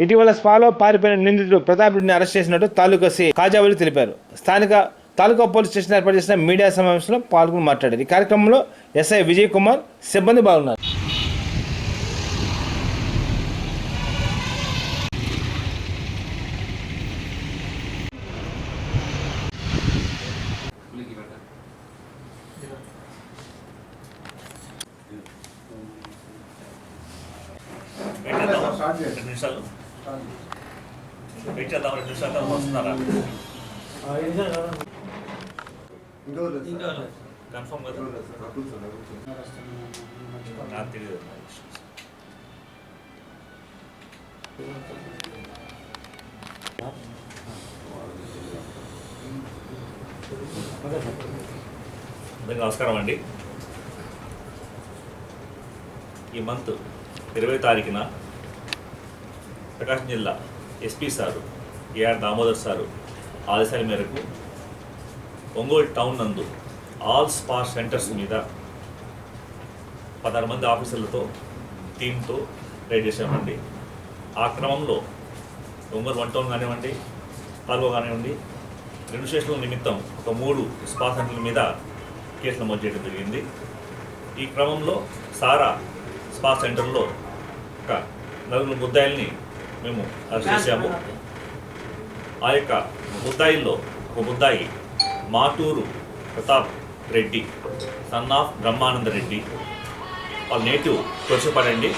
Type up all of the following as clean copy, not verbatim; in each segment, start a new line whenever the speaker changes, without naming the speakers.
ఇటీవల స్పాలో పారిపోయిన నిందితుడు ప్రతాప్ రెడ్డిని అరెస్ట్ చేసినట్టు తాలూకా సి కాజావలి తెలిపారు. స్థానిక తాలూకా పోలీస్ స్టేషన్ ఏర్పాటు చేసిన మీడియా సమావేశంలో పాల్గొని మాట్లాడారు. ఈ కార్యక్రమంలో ఎస్ఐ విజయ్ కుమార్ సిబ్బంది పాల్గొన్నారు.
కన్ఫర్మ్ కదా నాకు తెలియదు. నమస్కారం అండి. ఈ మంత్ 20వ తారీఖున ప్రకాశం జిల్లా SP sir AR Damodar sir ఆదేశాల మేరకు ఒంగోలు టౌన్ నందు ఆల్ స్పా సెంటర్స్ మీద 16 మంది ఆఫీసర్లతో టీంతో రైడ్ చేసామండి. ఆ క్రమంలో ఒంగోలు 1 టౌన్ కానివ్వండి, పాల్గో కానివ్వండి, 2 స్టేషన్ల నిమిత్తం ఒక 3 స్పా సెంటర్ల మీద కేసులు నమోదు చేయడం జరిగింది. ఈ క్రమంలో సారా స్పా సెంటర్లో ఒక 4 ముద్దాయిల్ని మేము అరెస్ట్ చేశాము. ఆ యొక్క ముద్దాయిల్లో ఒక ముద్దాయి మాటూరు ప్రతాప్ రెడ్డి, సన్ ఆఫ్ బ్రహ్మానంద రెడ్డి, వాళ్ళ నేటివ్ కొరసపాడండి,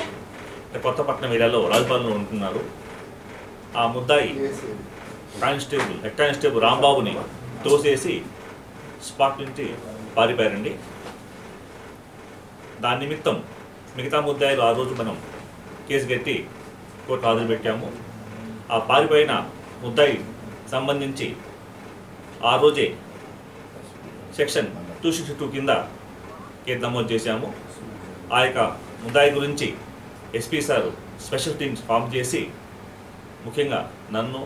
కొత్తపట్నం ఏరియాలో రాజపాలెంలో ఉంటున్నారు. ఆ ముద్దాయి హెడ్ కానిస్టేబుల్ రాంబాబుని తోసేసి స్పాట్ నుంచి పారిపోయారండి. దాని నిమిత్తం మిగతా ముద్దాయిలు ఆ రోజు మనం కేసు కట్టి కోర్టు హాజరు పెట్టాము. ఆ పారిపోయిన ముద్దాయి సంబంధించి ఆ రోజే సెక్షన్ 262 కింద కేసు నమోదు చేశాము. ఆ యొక్క ముద్దాయి గురించి SP sir special teams form చేసి ముఖ్యంగా నన్ను,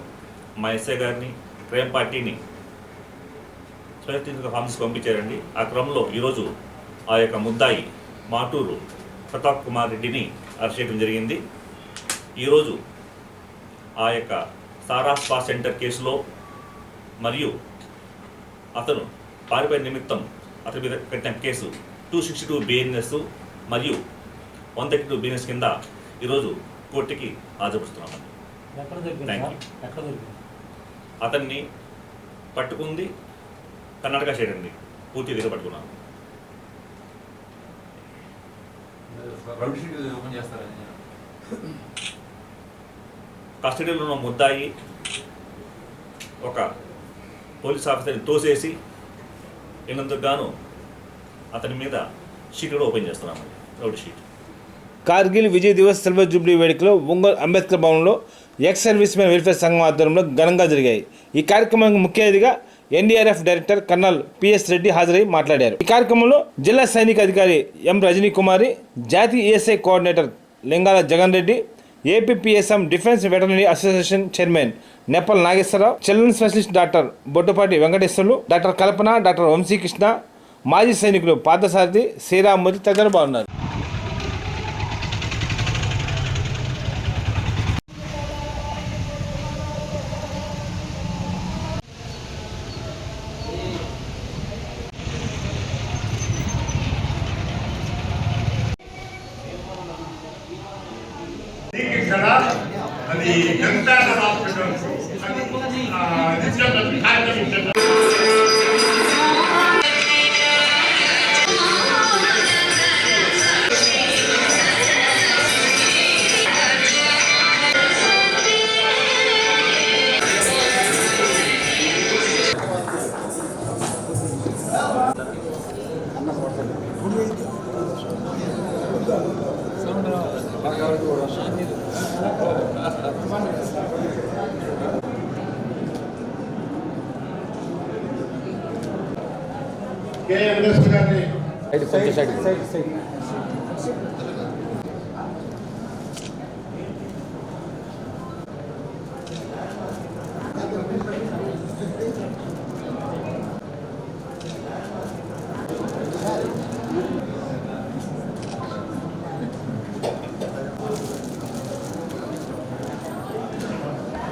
మా ఎస్ఐ గారిని, క్రైమ్ పార్టీని స్పెషల్ టీమ్స్గా ఫామ్ చేసి పంపించారండి. ఆ క్రమంలో ఈరోజు ఆ యొక్క ముద్దాయి మాటూరు ప్రతాప్ కుమార్ రెడ్డిని అరెస్ట్ చేయడం జరిగింది. ఈరోజు ఆ యొక్క సారా స్పా సెంటర్ కేసులో మరియు అతను పారిపోయిన నిమిత్తం అతని మీద కట్టిన కేసు 262 BNS మరియు 132 BNS కింద ఈరోజు కోర్టుకి హాజరుపరుస్తున్నాము. అతన్ని పట్టుకుంది కర్ణాటక స్టేట్ అండి, పూర్తి దగ్గర పట్టుకున్నాను. కస్టడీలో ఉన్న ముద్దాయి ఒక పోలీస్ ఆఫీసర్ని తోసేసి ఇన్నందుకు గాను అతని మీద షీట్ కూడా ఓపెన్ చేస్తున్నామండి, rowdy sheet.
Kargil Vijay Diwas silver jubilee వేడుకలో ఒంగోలు అంబేద్కర్ భవన్లో ఎక్స్ సర్వీస్ మెన్ వెల్ఫేర్ సంఘం ఆధ్వర్యంలో ఘనంగా జరిగాయి. ఈ కార్యక్రమానికి ముఖ్య అతిథిగా NDRF director colonel PS Reddy హాజరై మాట్లాడారు. ఈ కార్యక్రమంలో జిల్లా సైనిక అధికారి ఎం రజనీ కుమారి, జాతీయ ESI coordinator Lingala Jagan Reddy, APPSM defence veterinary association chairman Neppal Nageswararao, children specialist doctor Bottupati Venkateswarlu, doctor Kalpana, doctor Vamsikrishna, మాజీ సైనికులు పార్థసారథి, శ్రీరామ్మూర్తి తదితరులు బాగున్నారు.
అది ఎంత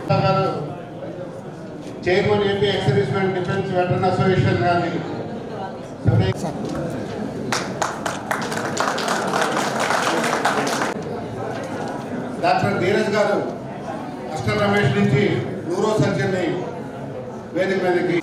గారు chairman AP ex servicemen defence veteran association గారిని డాక్టర్ ధీరజ్ గారు అస్టర్ రమేష్ నుంచి న్యూరో సర్జన్ని వేదిక మీదకి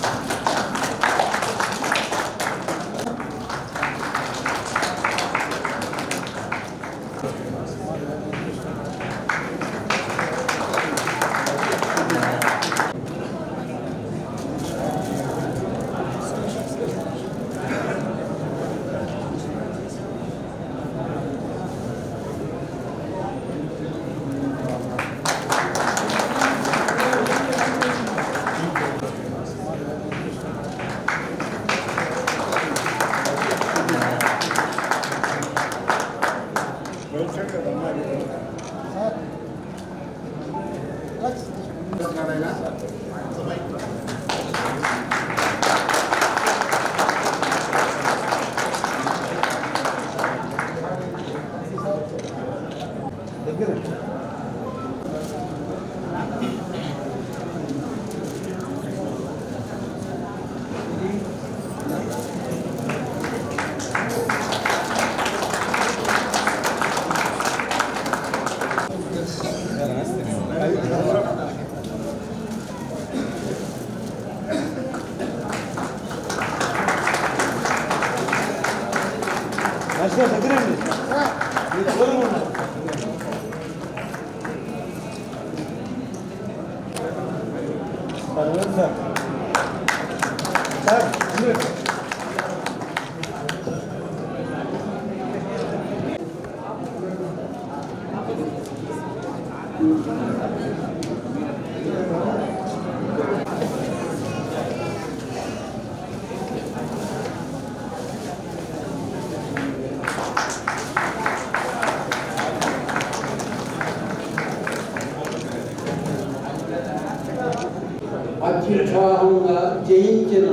అత్యుత్సాహంగా జయించిన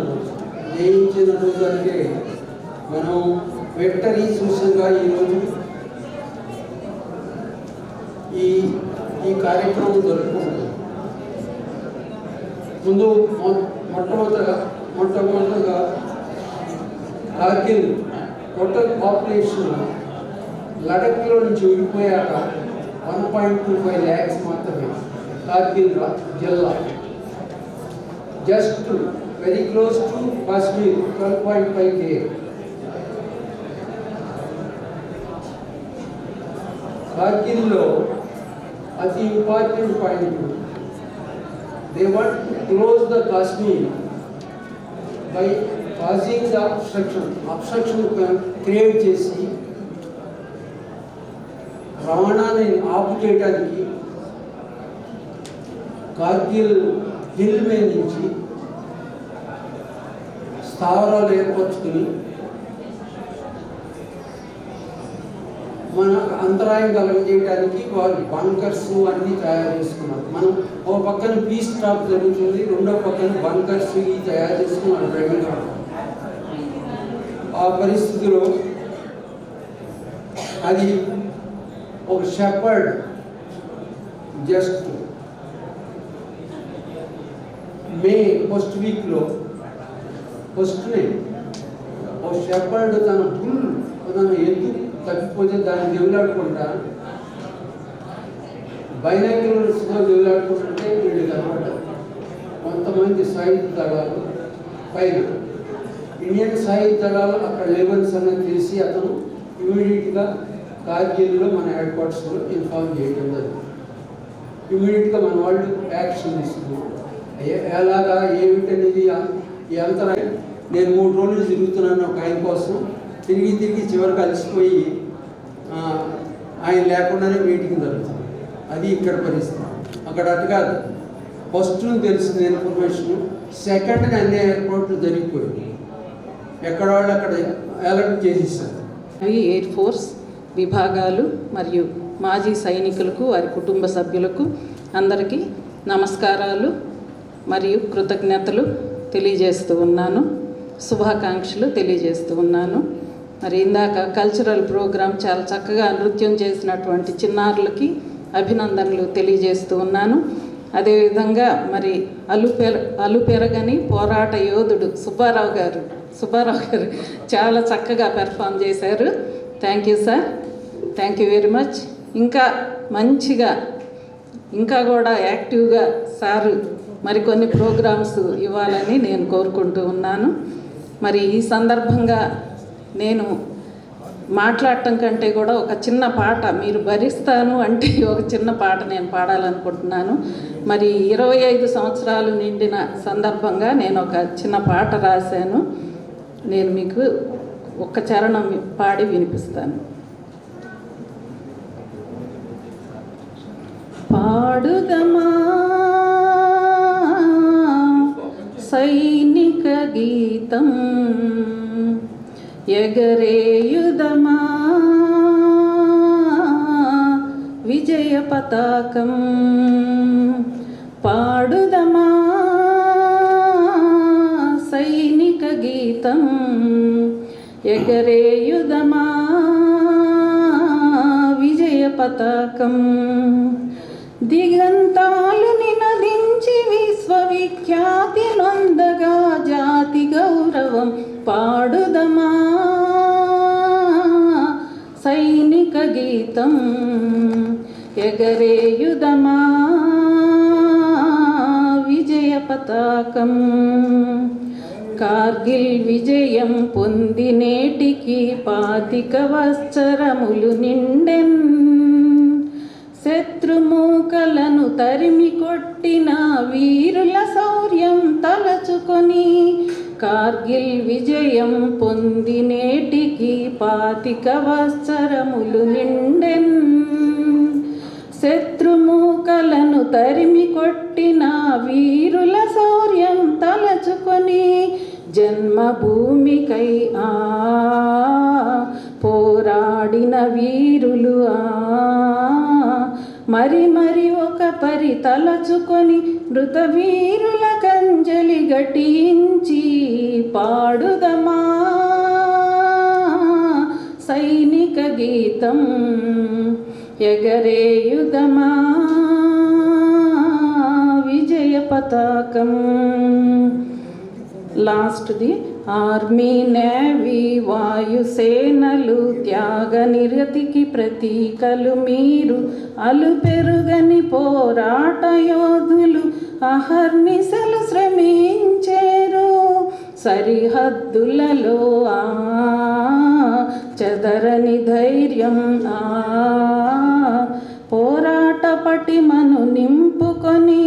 రోజు అంటే మనం విక్టరీ సూచనగా ఈరోజు ఈ కార్యక్రమం జరుపుకుంటాం. ముందు మొట్టమొదటగా కార్గిల్ టోటల్ పాపులేషన్ లడఖ్లో నుంచి విడిపోయాక 1.25 lakhs మాత్రమే. కార్గిల్ జిల్లా just very close to Kashmir, 12.5K. Kargillo, the important point, they want to close the Kashmir by causing the obstruction create చేసి రవాణాని ఆపు చేయడానికి కార్గిల్ హిల్ మీద నుంచి స్థావరాలు ఏర్పరచుకుని మన అంతరాయం కలగజేయడానికి వాళ్ళు బంకర్స్ అన్నీ తయారు చేసుకున్నారు. మనం ఒక పక్కన పీస్ స్టాప్ జరుగుతుంది, రెండో పక్కన బంకర్స్ తయారు చేసుకున్నారు డ్రైవింగ్. ఆ పరిస్థితిలో అది ఒక షెపర్డ్ జస్ట్ మే ఫస్ట్ వీక్లో ఫస్ట్నే ఒక షెపర్డ్ తన ఎద్దు తప్పిపోతే దాన్ని దేవులాడుకుంటా బైనాక్యులర్స్తో దేవులాడుకుంటుంటే వీళ్ళు కనబడ్డారు. కొంతమంది సాయుధ దళాలు పైన ఇండియన్ సాయుధ దళాలు అక్కడ లెవెల్స్ అనేది తెలిసి అతను ఇమీడియట్గా కార్గిల్లో మన హెడ్ క్వార్టర్స్లో ఇన్ఫార్మ్ చేయడం జరిగింది. ఇమీడియట్గా మన వాళ్ళు యాక్షన్ తీసుకున్నాం. ఎలాగా ఏమిటనేది ఈ అంతరాయం. నేను 3 రోజులు తిరుగుతున్నాను ఒక ఆయన కోసం, తిరిగి చివరికి అలసిపోయి ఆయన లేకుండానే మీటింగ్ జరుగుతుంది. అది ఇక్కడ పరిస్థితి. అక్కడ అటు కాదు, ఫస్ట్ తెలిసిన ఇన్ఫర్మేషన్, సెకండ్ అన్ని ఎయిర్పోర్ట్లు జరిగిపోయింది. ఎక్కడ వాళ్ళు అక్కడ అలర్ట్ చేసేసారు.
ఎయిర్ ఫోర్స్ విభాగాలు మరియు మాజీ సైనికులకు వారి కుటుంబ సభ్యులకు అందరికీ నమస్కారాలు మరియు కృతజ్ఞతలు తెలియజేస్తూ ఉన్నాను. శుభాకాంక్షలు తెలియజేస్తూ ఉన్నాను. మరి ఇందాక కల్చరల్ ప్రోగ్రాం చాలా చక్కగా నృత్యం చేసినటువంటి చిన్నారులకి అభినందనలు తెలియజేస్తూ ఉన్నాను. అదేవిధంగా మరి అలుపెరగని పోరాట యోధుడు సుబ్బారావు గారు చాలా చక్కగా పెర్ఫామ్ చేశారు. Thank you sir, thank you very much. ఇంకా మంచిగా ఇంకా కూడా యాక్టివ్గా సారు మరికొన్ని ప్రోగ్రామ్స్ ఇవ్వాలని నేను కోరుకుంటూ ఉన్నాను. మరి ఈ సందర్భంగా నేను మాట్లాడటం కంటే కూడా ఒక చిన్న పాట మీరు భరిస్తాను అంటే ఒక చిన్న పాట నేను పాడాలనుకుంటున్నాను. మరి 25 సంవత్సరాలు నిండిన సందర్భంగా నేను ఒక చిన్న పాట రాశాను. నేను మీకు ఒక చరణం పాడి వినిపిస్తాను. పాడుదమా సైనిక గీతం, ఎగరేయుదమా విజయ పతాకం, పాడుదమా సైనిక గీతం, ఎగరేయుదమా విజయ పతాకం, దిగంతాలు నినదించి విశ్వవిఖ్యాతి నొందగా జాతి గౌరవం పాడుదమా సైనిక గీతం, ఎగరేయుదమా విజయ పతాకం. కార్గిల్ విజయం పొంది నేటికి 25 సంవత్సరములు నిండెన్, శత్రుమూకలను తరిమి కొట్టిన వీరుల శౌర్యం తలచుకొని, కార్గిల్ విజయం పొంది నేటికి 25 సంవత్సరములు నిండెన్, శత్రుమూకలను తరిమి కొట్టిన వీరుల శౌర్యం తలచుకొని, జన్మభూమికై పోరాడిన వీరులు మరి మరి ఒక పరి తలచుకొని, మృత వీరుల కంజలి ఘటించి పాడుదమా సైనిక గీతం, ఎగరేయుదమా విజయ పతాకం. లాస్ట్ది ఆర్మీ నేవీ వాయుసేనలు త్యాగ నిరతికి ప్రతీకలు మీరు, అలుపెరుగని పోరాట యోధులు అహర్నిశలు శ్రమించేరు, సరిహద్దులలో చెదరని ధైర్యం పోరాట పటిమను నింపుకొని,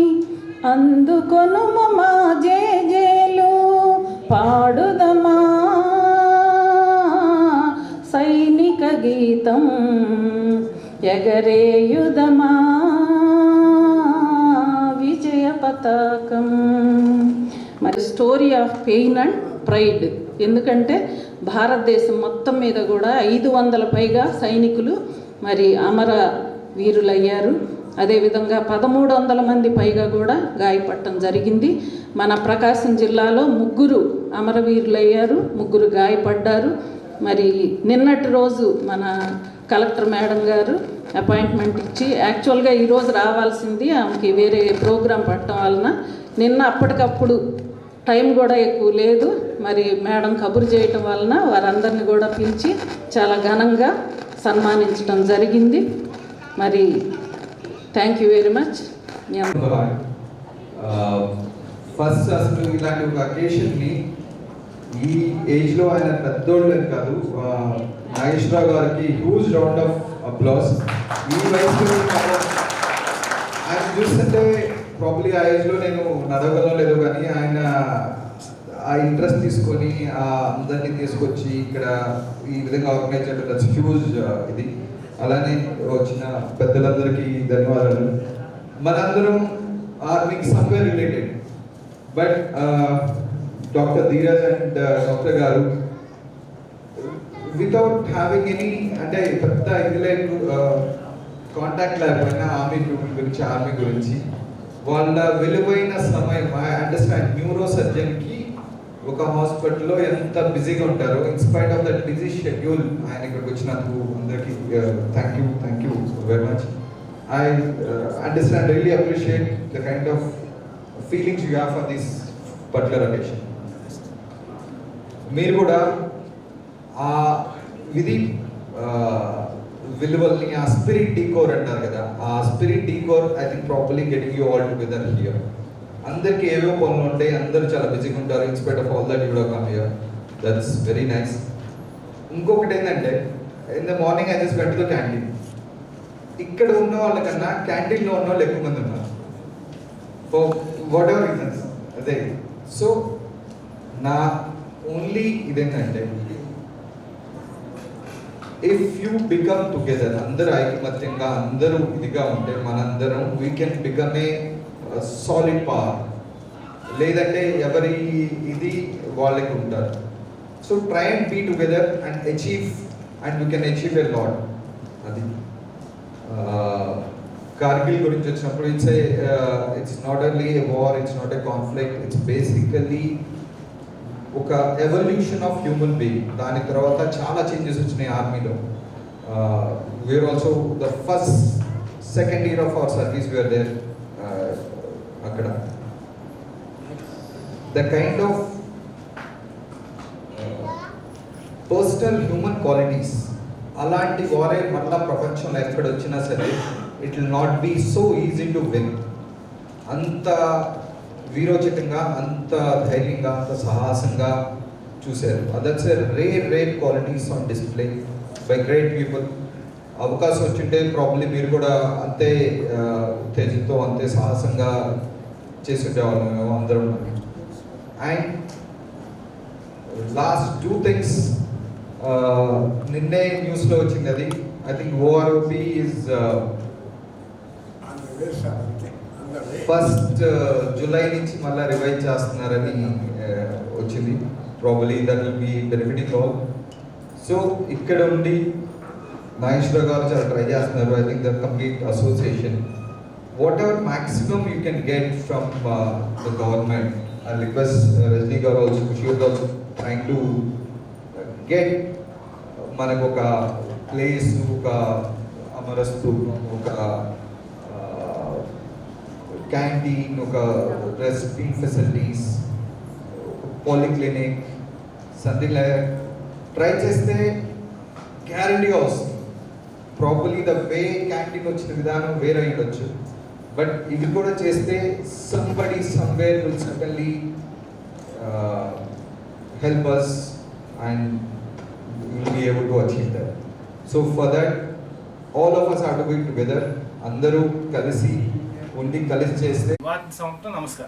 అందుకొను మా జేజేలు పాడుదమా సైనిక గీతం, ఎగరేయుదమా విజయ పతాకం. మరి story of pain and pride, ఎందుకంటే భారతదేశం మొత్తం మీద కూడా 500 పైగా సైనికులు మరి అమర వీరులయ్యారు. అదేవిధంగా 1300 మంది పైగా కూడా గాయపడటం జరిగింది. మన ప్రకాశం జిల్లాలో 3 అమరవీరులయ్యారు, 3 గాయపడ్డారు. మరి నిన్నటి రోజు మన కలెక్టర్ మేడం గారు అపాయింట్మెంట్ ఇచ్చి, యాక్చువల్గా ఈరోజు రావాల్సింది, ఆమెకి వేరే ప్రోగ్రాం పట్టడం వలన నిన్న అప్పటికప్పుడు టైం కూడా ఎక్కువ లేదు. మరి మేడం కబురు చేయటం వలన వారందరినీ కూడా పిలిచి చాలా ఘనంగా సన్మానించడం జరిగింది. మరి thank you very much.
First అసలు ఇలాంటి ఒక అకేషన్ని ఈ ఏజ్లో ఆయన పెద్దోళ్ళు అని కాదు, నాగేశ్వరరావు గారికి హ్యూజ్ రౌండ్ ఆఫ్ అప్లాస్. ఈ వయసులో ఆయన చూస్తుంటే ప్రాబ్లీ ఆ ఏజ్లో నేను నడవగలను లేదో కానీ ఆయన ఆ ఇంట్రెస్ట్ తీసుకొని అందరినీ తీసుకొచ్చి ఇక్కడ ఈ విధంగా ఆర్గనైజ్ చేయడం దట్స్ హ్యూజ్ ఇది. అలానే వచ్చిన పెద్దలందరికీ ధన్యవాదాలు. మనందరం ఆర్మీకి somewhere related, but doctor Dheeraj and doctor గారు వితౌట్ హ్యావింగ్ ఎనీ అంటే పెద్ద ఇది లైక్ కాంటాక్ట్ లేకపోయినా ఆర్మీ గురించి వాళ్ళ విలువైన సమయం, ఐ అండర్స్టాండ్ న్యూరో సర్జన్కి ఒక హాస్పిటల్లో ఎంత బిజీగా ఉంటారో, in spite of that busy schedule ఆయన ఇక్కడికి వచ్చినందుకు అందరికీ thank you very much. I understand, really appreciate the kind of feelings you have for this particular occasion. మీరు కూడా ఆ విధి విలువల్ని, ఆ స్పిరిట్ డీకోర్ అంటారు కదా, ఆ spirit de corps I think properly getting you all together here. అందరికీ ఏవో పనులు ఉంటాయి, అందరూ చాలా బిజీగా ఉంటారు. In spite of all that you come here, that's very nice. ఇంకొకటి ఏంటంటే, in the morning I just went to the canteen. ఇక్కడ ఉన్న వాళ్ళకన్నా క్యాంటీన్లో ఉన్న వాళ్ళు ఎక్కువ మంది ఉన్నారు, ఫర్ వాట్ ఎవర్ రీజన్స్. అదే సో నా ఓన్లీ ఇదేంటంటే, ఇఫ్ యూ బికమ్ టుగెదర్, అందరూ ఐకమత్యంగా అందరూ ఇదిగా ఉంటే మనందరం we can become a solid power. లేదంటే ఎవరి ఇది వాళ్ళకి ఉంటారు. So try and be together and achieve, and we can achieve a lot. అది కార్గిల్ గురించి వచ్చినప్పుడు it's not only a war, it's not a conflict, it's basically ఒక ఎవల్యూషన్ ఆఫ్ హ్యూమన్ బీయింగ్. దాని తర్వాత చాలా చేంజెస్ వచ్చినాయి ఆర్మీలో. We are also the first second year of our service we are there. అక్కడ the kind of personal human qualities, అలాంటి వారే మళ్ళా ప్రపంచంలో ఎక్కడ వచ్చినా సరే it will not be so easy to win. అంత వీరోచితంగా, అంత ధైర్యంగా, అంత సాహసంగా చూశారు. That's a rare qualities on display by great people. అవకాశం వచ్చింటే ప్రాబ్లీ మీరు కూడా అంతే ఉత్తేజంతో, అంతే సాహసంగా చేసి ఉండేవాళ్ళం మేము అందరం. అండ్ లాస్ట్ 2 things, నిన్నే న్యూస్లో వచ్చింది అది. I think OROP is first July నుంచి మళ్ళీ రివైజ్ చేస్తున్నారని వచ్చింది. Probably that will be benefiting all. So ఇక్కడ ఉండి నాగేశ్వర గారు చాలా ట్రై చేస్తున్నారు. I think the complete association, whatever maximum you can get from the government. I request Rajani గారు also, sure also trying to get మనకు ఒక ప్లేస్, ఒక అమరస్తు, ఒక క్యాంటీన్, ఒక resting facilities, polyclinic, something like try చేస్తే గ్యారంటీగా వస్తుంది. ప్రాపర్లీ ద వే క్యాంటీన్ వచ్చిన విధానం వేరే ఉండొచ్చు, బట్ ఇది కూడా చేస్తే somebody somewhere will suddenly help us and we will be able to achieve that. So for that, all of us have to be together. అందరూ కలిసి ఉండి కలిసి చేస్తే.
వాటి సంవత్సరం నమస్కారం.